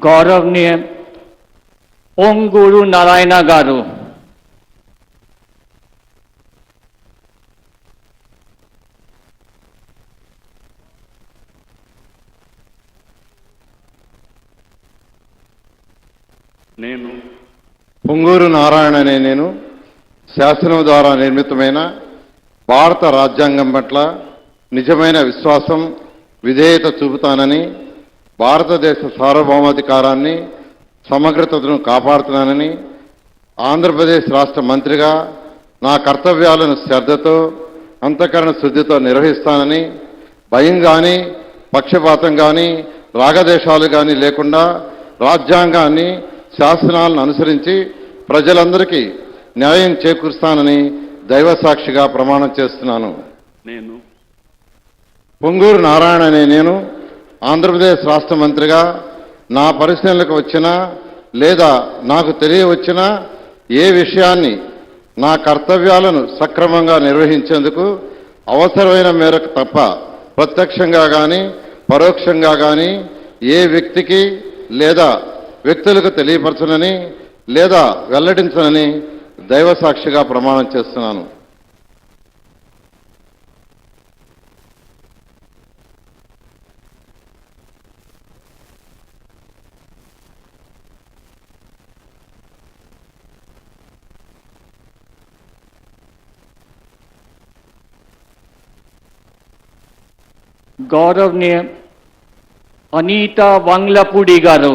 गौरवनीय पोंगूरू नारायण गारू, నేను పొంగూరు నారాయణ అనే నేను శాసనం ద్వారా నిర్మితమైన భారత రాజ్యాంగం పట్ల నిజమైన విశ్వాసం విధేయత చూపుతానని, భారతదేశ సార్వభౌమాధికారాన్ని సమగ్రతను కాపాడుతున్నానని, ఆంధ్రప్రదేశ్ రాష్ట్ర మంత్రిగా నా కర్తవ్యాలను శ్రద్ధతో అంతఃకరణ శుద్ధితో నిర్వహిస్తానని, భయం కానీ పక్షపాతం కానీ రాగదేశాలు కానీ లేకుండా రాజ్యాంగాన్ని శాసనాలను అనుసరించి ప్రజలందరికీ న్యాయం చేకూరుస్తానని దైవసాక్షిగా ప్రమాణం చేస్తున్నాను. నేను పొంగూరు నారాయణ అనే నేను ఆంధ్రప్రదేశ్ రాష్ట్ర మంత్రిగా నా పరిశీలనకు వచ్చినా లేదా నాకు తెలియవచ్చినా ఏ విషయాన్ని నా కర్తవ్యాలను సక్రమంగా నిర్వహించేందుకు అవసరమైన మేరకు తప్ప ప్రత్యక్షంగా కానీ పరోక్షంగా కానీ ఏ వ్యక్తికి లేదా వ్యక్తులకు తెలియపరచనని లేదా వెల్లడించనని దైవసాక్షిగా ప్రమాణం చేస్తున్నాను. गौरवनीय अनीता वांगलापुडी गारू,